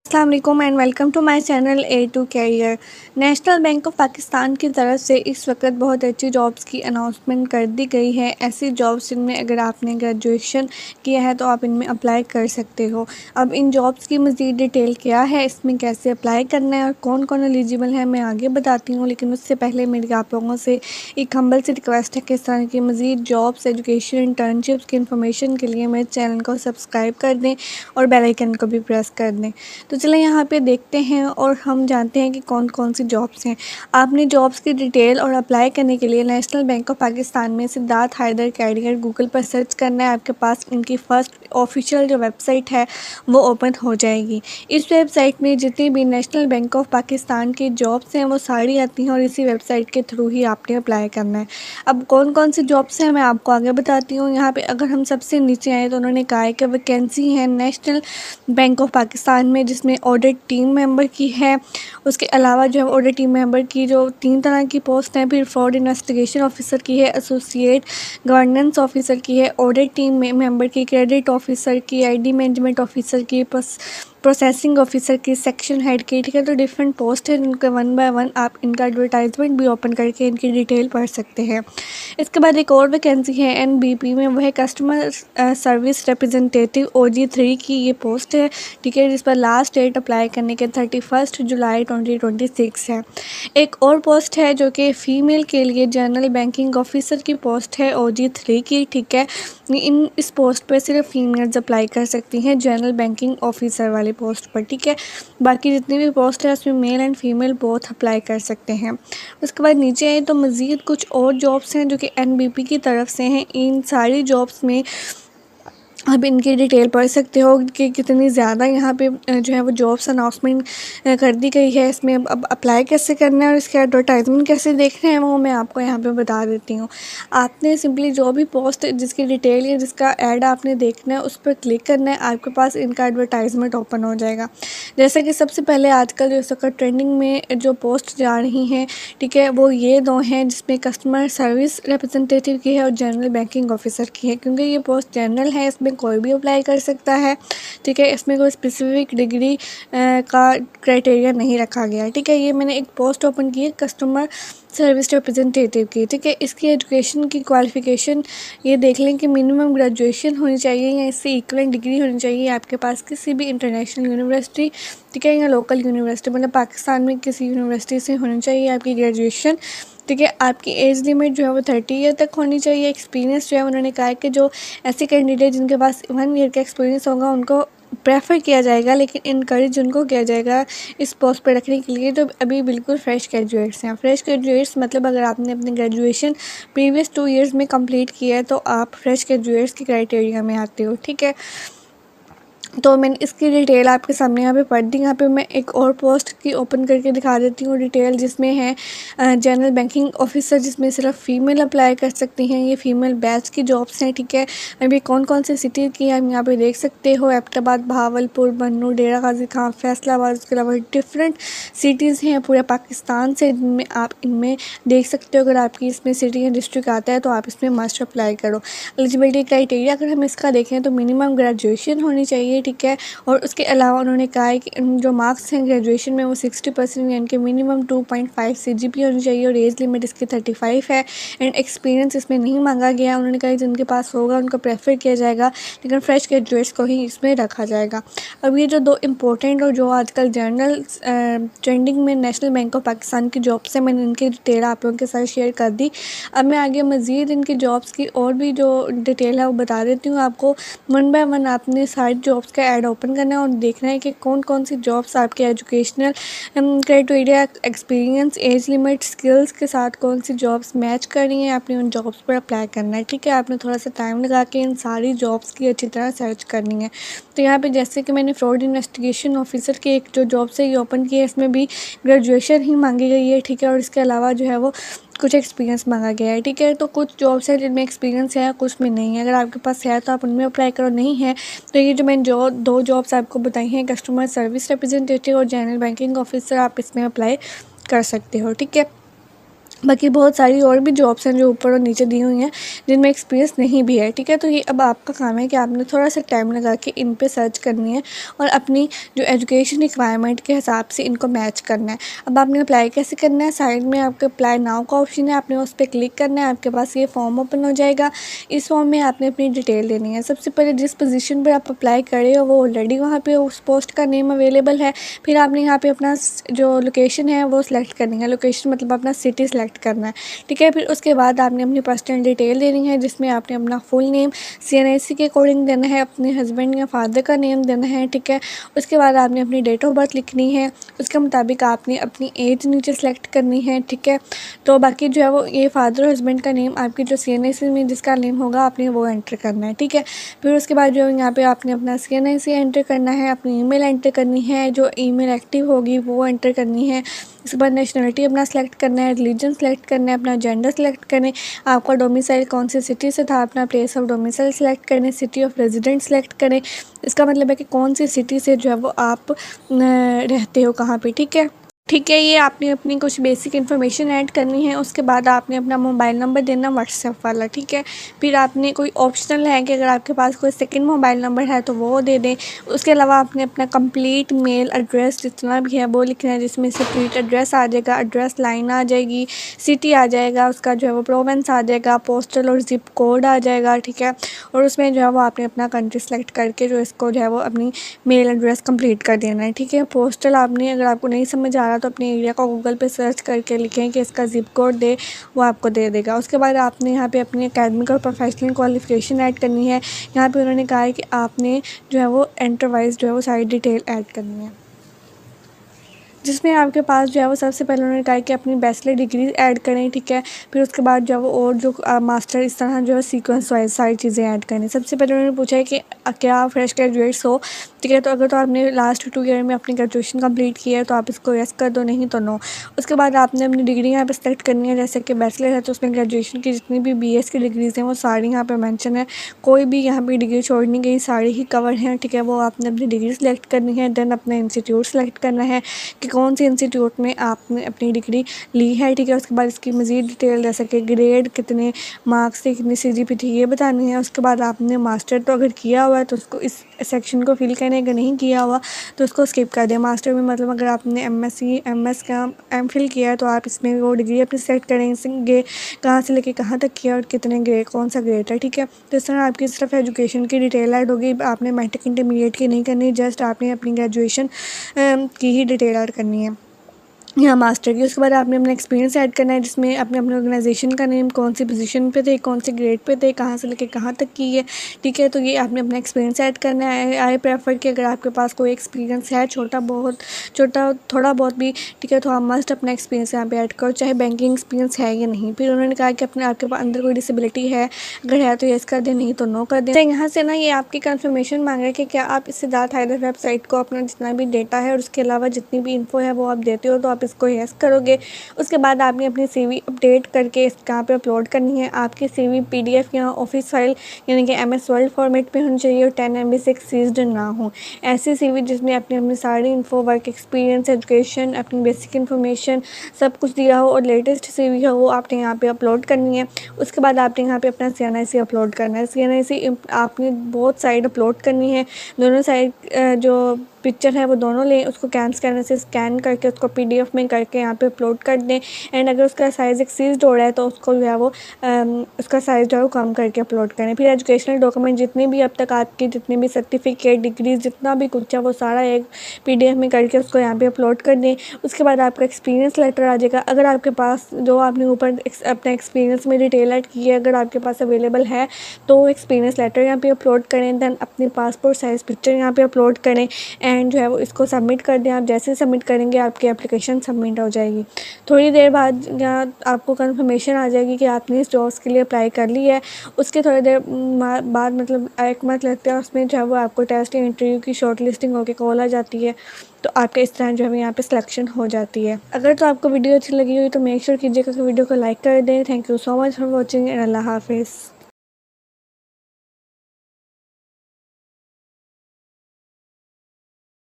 अस्सलाम वालेकुम and welcome to my channel A to career. National Bank of Pakistan की तरफ से इस वक्त बहुत अच्छी जॉब्स की अनाउंसमेंट कर दी गई है। ऐसी जॉब्स जिनमें अगर आपने ग्रेजुएशन किया है तो आप इनमें अप्लाई कर सकते हो। अब इन जॉब्स की मज़ीद डिटेल क्या है, इसमें कैसे अप्लाई करना है और कौन कौन एलिजिबल है, मैं आगे बताती हूँ। लेकिन उससे पहले मेरी आप लोगों से एक हम्बल सी रिक्वेस्ट है कि इस तरह की मज़ीद जॉब्स, एजुकेशन, इंटर्नशिप्स की इन्फॉर्मेशन के लिए मेरे चैनल को सब्सक्राइब कर दें और बेल आइकन को भी प्रेस कर दें। तो चलें यहाँ पे देखते हैं और हम जानते हैं कि कौन कौन सी जॉब्स हैं। आपने जॉब्स की डिटेल और अप्लाई करने के लिए नेशनल बैंक ऑफ पाकिस्तान में सिद्धार्थ हैदर कैरियर गूगल पर सर्च करना है। आपके पास इनकी फ़र्स्ट ऑफिशियल जो वेबसाइट है वो ओपन हो जाएगी। इस वेबसाइट में जितनी भी नेशनल बैंक ऑफ पाकिस्तान की जॉब्स हैं वो सारी आती हैं और इसी वेबसाइट के थ्रू ही आपने अप्लाई करना है। अब कौन कौन सी जॉब्स हैं मैं आपको आगे बताती हूँ। यहाँ पे अगर हम सबसे नीचे आए तो उन्होंने कहा है कि वैकेंसी है नेशनल बैंक ऑफ पाकिस्तान में, जिसमें ऑडिट टीम मेंबर की है। उसके अलावा जो है ऑडिट टीम मेंबर की जो 3 तरह की पोस्ट हैं, फिर फ्रॉड इन्वेस्टिगेशन ऑफिसर की है, एसोसिएट गवर्नेंस ऑफिसर की है, ऑडिट टीम मेंबर की, क्रेडिट ऑफिसर की, आईडी मैनेजमेंट ऑफिसर की, प्रोसेसिंग ऑफिसर की, सेक्शन हेड की। ठीक है, तो डिफरेंट पोस्ट है जिनके वन बाय वन आप इनका एडवर्टाइजमेंट भी ओपन करके इनकी डिटेल पढ़ सकते हैं। इसके बाद एक और वैकेंसी है एनबीपी में, वह कस्टमर सर्विस रिप्रेजेंटेटिव OG3 की ये पोस्ट है। ठीक है, जिस पर लास्ट डेट अप्लाई करने के 31 जुलाई 2026 है। एक और पोस्ट है जो कि फ़ीमेल के लिए जनरल बैंकिंग ऑफिसर की पोस्ट है OG3 की। ठीक है, इस पोस्ट पर सिर्फ फीमेल्स अप्लाई कर सकती हैं जनरल बैंकिंग ऑफिसर वाली पोस्ट पर। ठीक है, बाकी जितनी भी पोस्ट है उसमें male and female both apply कर सकते हैं। उसके बाद नीचे आए तो मज़ीद कुछ और जॉब्स हैं जो कि एनबीपी की तरफ से हैं। इन सारी जॉब्स में आप इनकी डिटेल पढ़ सकते हो कि कितनी ज़्यादा यहाँ पे जो है वो जॉब्स अनाउंसमेंट कर दी गई है। इसमें अब अप्लाई कैसे करना है और इसके एडवर्टाइजमेंट कैसे देखने हैं वो मैं आपको यहाँ पे बता देती हूँ। आपने सिंपली जो भी पोस्ट जिसकी डिटेल या जिसका ऐड आपने देखना है उस पर क्लिक करना है, आपके पास इनका एडवर्टाइजमेंट ओपन हो जाएगा। जैसे कि सबसे पहले आजकल जो इस वक्त ट्रेंडिंग में जो पोस्ट जा रही हैं, ठीक है, वो ये 2 हैं जिसमें कस्टमर सर्विस रिप्रेजेंटेटिव की है और जनरल बैंकिंग ऑफिसर की है। क्योंकि ये पोस्ट जनरल है, इसमें कोई भी अप्लाई कर सकता है। ठीक है, इसमें कोई स्पेसिफिक डिग्री का क्राइटेरिया नहीं रखा गया है। ठीक है, ये मैंने एक पोस्ट ओपन की है कस्टमर सर्विस रिप्रेजेंटेटिव की। ठीक है, इसकी एजुकेशन की क्वालिफ़िकेशन ये देख लें कि मिनिमम ग्रेजुएशन होनी चाहिए या इससे इक्वलेंट डिग्री होनी चाहिए आपके पास किसी भी इंटरनेशनल यूनिवर्सिटी, ठीक है, या लोकल यूनिवर्सिटी, मतलब पाकिस्तान में किसी यूनिवर्सिटी से होनी चाहिए आपकी ग्रेजुएशन। ठीक है, आपकी एज लिमिट जो है वो 30 ईयर तक होनी चाहिए। एक्सपीरियंस जो है उन्होंने कहा है कि जो ऐसे कैंडिडेट जिनके पास 1 ईयर का एक्सपीरियंस होगा उनको प्रेफर किया जाएगा, लेकिन इनकरेज उनको किया जाएगा इस पोस्ट पर रखने के लिए जो अभी बिल्कुल फ्रेश ग्रेजुएट्स हैं। फ्रेश ग्रेजुएट्स मतलब अगर आपने अपनी ग्रेजुएशन प्रीवियस 2 ईयर्स में कंप्लीट किया है तो आप फ्रेश ग्रेजुएट्स के क्राइटेरिया में आते हो। ठीक है, तो मैंने इसकी डिटेल आपके सामने यहाँ पे पढ़ दी। यहाँ पे मैं एक और पोस्ट की ओपन करके दिखा देती हूँ डिटेल, जिसमें है जनरल बैंकिंग ऑफिसर, जिसमें सिर्फ फ़ीमेल अप्लाई कर सकती हैं। ये फ़ीमेल बैच की जॉब्स हैं। ठीक है, अभी कौन कौन से सिटी की हम यहाँ पे देख सकते हो, एबटाबाद, भावलपुर, बन्नू, डेरा गाजी खां, फैसलाबाद। उसके अलावा डिफरेंट सिटीज़ हैं पूरे पाकिस्तान से जिनमें आप इनमें देख सकते हो। अगर आपकी इसमें सिटी या डिस्ट्रिक्ट आता है तो आप इसमें मस्ट अप्लाई करो। एलिजिबिलिटी क्राइटेरिया अगर हम इसका देखें तो मिनिमम ग्रेजुएशन होनी चाहिए। ठीक है, और उसके अलावा उन्होंने कहा है कि जो मार्क्स हैं ग्रेजुएशन में वो 60% यानी कि मिनिमम 2.5 CGPA होनी चाहिए और एज लिमिट इसकी 35 है। एंड एक्सपीरियंस इसमें नहीं मांगा गया। उन्होंने कहा कि जिनके पास होगा उनको प्रेफर किया जाएगा, लेकिन फ्रेश ग्रेजुएट्स को ही इसमें रखा जाएगा। अब ये जो 2 इम्पोर्टेंट और जो आजकल जनरल ट्रेंडिंग में नेशनल बैंक ऑफ पाकिस्तान की जॉब्स हैं, मैंने इनकी डिटेल आप लोगों के साथ शेयर कर दी। अब मैं आगे मज़ीद इनकी जॉब्स की और भी जो डिटेल है वो बता देती हूँ आपको। 1 बाय 1 आपने सारी जॉब्स का ऐड ओपन करना है और देखना है कि कौन कौन सी जॉब्स आपके educational criteria, experience, age limit, skills के साथ कौन सी जॉब्स मैच कर रही हैं। आपने उन जॉब्स पर अप्लाई करना है। ठीक है, आपने थोड़ा सा टाइम लगा के इन सारी जॉब्स की अच्छी तरह सर्च करनी है। तो यहाँ पे जैसे कि मैंने फ्रॉड इन्वेस्टिगेशन ऑफिसर की एक जो जॉब से ये ओपन की है, इसमें भी ग्रेजुएशन ही मांगी गई है। ठीक है, और इसके अलावा जो है वो कुछ एक्सपीरियंस मांगा गया है। ठीक है, तो कुछ जॉब्स हैं जिनमें एक्सपीरियंस है, कुछ में नहीं है। अगर आपके पास है तो आप उनमें अप्लाई करो, नहीं है तो ये जो मैंने जो 2 जॉब्स आपको बताई हैं, कस्टमर सर्विस रिप्रेजेंटेटिव और जनरल बैंकिंग ऑफिसर, आप इसमें अप्लाई कर सकते हो। ठीक है, बाकी बहुत सारी और भी जॉब्स हैं जो ऊपर और नीचे दी हुई हैं जिनमें एक्सपीरियंस नहीं भी है, ठीक है। तो ये अब आपका काम है कि आपने थोड़ा सा टाइम लगा के इन पे सर्च करनी है और अपनी जो एजुकेशन रिक्वायरमेंट के हिसाब से इनको मैच करना है। अब आपने अप्लाई कैसे करना है, साइड में आपके अप्लाई नाउ का ऑप्शन है, आपने उस पर क्लिक करना है, आपके पास ये फॉर्म ओपन हो जाएगा। इस फॉर्म में आपने अपनी डिटेल देनी है। सबसे पहले जिस पोजीशन पर आप अप्लाई कर रहे हो वो ऑलरेडी वहाँ पे उस पोस्ट का नेम अवेलेबल है। फिर आपने यहाँ पे अपना जो लोकेशन है वो सिलेक्ट करनी है, लोकेशन मतलब अपना सिटी सेलेक्ट करना है, ठीक है। फिर उसके बाद आपने अपनी पर्सनल डिटेल देनी है जिसमें आपने अपना फुल नेम CNIC के अकॉर्डिंग देना है, अपने हस्बैंड या फादर का नेम देना है, ठीक है। उसके बाद आपने अपनी डेट ऑफ बर्थ लिखनी है, उसके मुताबिक आपने अपनी एज नीचे सेलेक्ट करनी है, ठीक है। तो बाकी जो है वो ये फादर और हस्बैंड का नेम आपकी जो CNIC में जिसका नेम होगा आपने वो एंटर करना है, ठीक है। फिर उसके बाद जो यहाँ पे आपने अपना CNIC एंटर करना है, अपनी ईमेल एंटर करनी है, जो ईमेल एक्टिव होगी वो एंटर करनी है। उसके बाद नेशनलिटी अपना सेलेक्ट करना है, रिलीजन सेलेक्ट करना है, अपना जेंडर सेलेक्ट करना है, आपका डोमिसाइल कौन सी सिटी से था, अपना प्लेस ऑफ डोमिसाइल सेलेक्ट करें, सिटी ऑफ रेजिडेंट सेलेक्ट करें। इसका मतलब है कि कौन सी सिटी से जो है वो आप रहते हो कहाँ पे, ठीक है। ठीक है, ये आपने अपनी कुछ बेसिक इन्फॉर्मेशन ऐड करनी है। उसके बाद आपने अपना मोबाइल नंबर देना व्हाट्सएप वाला, ठीक है। फिर आपने कोई ऑप्शनल है कि अगर आपके पास कोई सेकंड मोबाइल नंबर है तो वो दे दें। उसके अलावा आपने अपना कंप्लीट मेल एड्रेस जितना भी है वो लिखना है, जिसमें स्ट्रीट एड्रेस आ जाएगा, एड्रेस लाइन आ जाएगी, सिटी आ जाएगा, उसका जो है वो प्रोविंस आ जाएगा, पोस्टल और जिप कोड आ जाएगा, ठीक है। और उसमें जो है वो आपने अपना कंट्री सेलेक्ट करके जो इसको जो है वो अपनी मेल एड्रेस कंप्लीट कर देना है, ठीक है। पोस्टल आपने अगर आपको नहीं समझ आ रहा तो अपने एरिया को गूगल पे सर्च करके लिखें कि इसका जिप कोड दे, वो आपको दे देगा। उसके बाद आपने यहाँ पे अपनी एकेडमिक और प्रोफेशनल क्वालिफिकेशन ऐड करनी है। यहाँ पे उन्होंने कहा है कि आपने जो है वो एंटरवाइज जो है वो सारी डिटेल ऐड करनी है, जिसमें आपके पास जो है वो सबसे पहले उन्होंने कहा कि अपनी बैचलर डिग्री ऐड करें, ठीक है। फिर उसके बाद जो है वो और जो मास्टर इस तरह जो है सीक्वेंस वाइज सारी चीज़ें ऐड करें। सबसे पहले उन्होंने पूछा है कि क्या फ्रेश ग्रेजुएट्स हो, ठीक है। तो अगर तो आपने लास्ट 2 ईयर में अपनी ग्रेजुएशन कंप्लीट की है तो आप इसको यस कर दो, नहीं तो नो। उसके बाद आपने अपनी डिग्री यहाँ पर सेलेक्ट करनी है, जैसे कि बैचलर है तो उसमें ग्रेजुएशन की जितनी भी BS की डिग्रीज़ हैं वो सारी यहाँ पर मैंशन है, कोई भी यहाँ पर डिग्री छोड़नी गई, सारी ही कवर हैं, ठीक है। वो आपने अपनी डिग्री सेलेक्ट करनी है, देन अपना इंस्टीट्यूट सेलेक्ट करना है कि कौन से इंस्टीट्यूट में आपने अपनी डिग्री ली है, ठीक है। उसके बाद इसकी मज़ीद डिटेल जैसे कि ग्रेड कितने मार्क्स से, कितनी CGPA थी, ये बतानी है। उसके बाद आपने मास्टर तो अगर किया हुआ है तो उसको इस सेक्शन को फिल करें, अगर नहीं किया हुआ तो उसको स्किप कर दें। मास्टर में मतलब अगर आपने MSc MS का MPhil किया है तो आप इसमें वो डिग्री अपनी सेलेक्ट करेंगे कहाँ से लेके कहाँ तक किया और कितने ग्रेड, कौन सा ग्रेड है, ठीक है। तो इस तरह आपकी सिर्फ एजुकेशन की डिटेल ऐड होगी, आपने मैट्रिक इंटरमीडिएट की नहीं करनी, जस्ट आपने अपनी ग्रेजुएशन की ही डिटेल ऐड करनी है या मास्टर की। उसके बाद आपने अपना एक्सपीरियंस ऐड करना है, जिसमें अपने अपने ऑर्गेनाइजेशन का नेम, कौन सी पोजीशन पे थे, कौन से ग्रेड पे थे, कहाँ से लेके कहाँ तक की है, ठीक है। तो ये आपने अपना एक्सपीरियंस ऐड करना है। आई प्रेफर कि अगर आपके पास कोई एक्सपीरियंस है छोटा थोड़ा बहुत भी, ठीक है, तो आप मस्ट अपना एक्सपीरियंस यहाँ पे ऐड करो, चाहे बैंकिंग एक्सपीरियंस है या नहीं। फिर उन्होंने कहा कि अपने आपके पास अंदर कोई डिसेबिलिटी है, अगर है तो येस कर दें, नहीं तो नो कर दें। यहाँ से ना ये आपकी कंफर्मेशन मांग रहे हैं कि क्या आप इससे ज़्यादा हाइदर वेबसाइट को अपना जितना भी डेटा है और उसके अलावा जितनी भी इन्फो है वो आप देते हो, तो आप इसको यस करोगे। उसके बाद आपने अपनी CV अपडेट करके यहाँ पे अपलोड करनी है। आपकी CV PDF या ऑफिस फाइल यानी कि MS वर्ड फॉर्मेट में होनी चाहिए और 10 MB से एक्सीड ना हो। ऐसी CV जिसमें अपनी सारी इन्फो, वर्क एक्सपीरियंस, एजुकेशन, अपनी बेसिक इन्फॉर्मेशन सब कुछ दिया हो और लेटेस्ट CV हो, वो आपने यहाँ पे अपलोड करनी है। उसके बाद आपने यहाँ पे अपना CNIC अपलोड करना है। CNIC आपने बहुत साइड अपलोड करनी है, दोनों साइड जो पिक्चर है वो दोनों लें, उसको स्कैनर से स्कैन करके उसको PDF में करके यहाँ पे अपलोड कर दें। एंड अगर उसका साइज़ एक्सीड हो रहा है तो उसको जो है वो उसका साइज़ जो है वो कम करके अपलोड करें। फिर एजुकेशनल डॉक्यूमेंट जितने भी अब तक आपकी जितने भी सर्टिफिकेट, डिग्रीज जितना भी कुछ है वो सारा एक PDF में करके उसको यहाँ पे अपलोड कर दें। उसके बाद आपका एक्सपीरियंस लेटर आ जाएगा, अगर आपके पास जो आपने ऊपर अपना एक्सपीरियंस में डिटेल ऐड की है अगर आपके पास अवेलेबल है तो एक्सपीरियंस लेटर यहाँ पे अपलोड करें। देन अपनी पासपोर्ट साइज़ पिक्चर यहाँ पे अपलोड करें एंड जो है वो इसको सबमिट कर दें। आप जैसे सबमिट करेंगे आपकी एप्लीकेशन सबमिट हो जाएगी। थोड़ी देर बाद यहाँ आपको कंफर्मेशन आ जाएगी कि आपने इस जॉब्स के लिए अप्लाई कर ली है। उसके थोड़ी देर बाद मतलब 1 मंथ लगता है, उसमें जो है वो आपको टेस्ट या इंटरव्यू की शॉर्ट लिस्टिंग होकर कॉल आ जाती है, तो आपके इस तरह जो है यहाँ पे सिलेक्शन हो जाती है। अगर तो आपको वीडियो अच्छी लगी हुई तो मेक श्योर कीजिएगा कि वीडियो को लाइक कर दें। Thank you so much for watching and अल्लाह हाफिज़।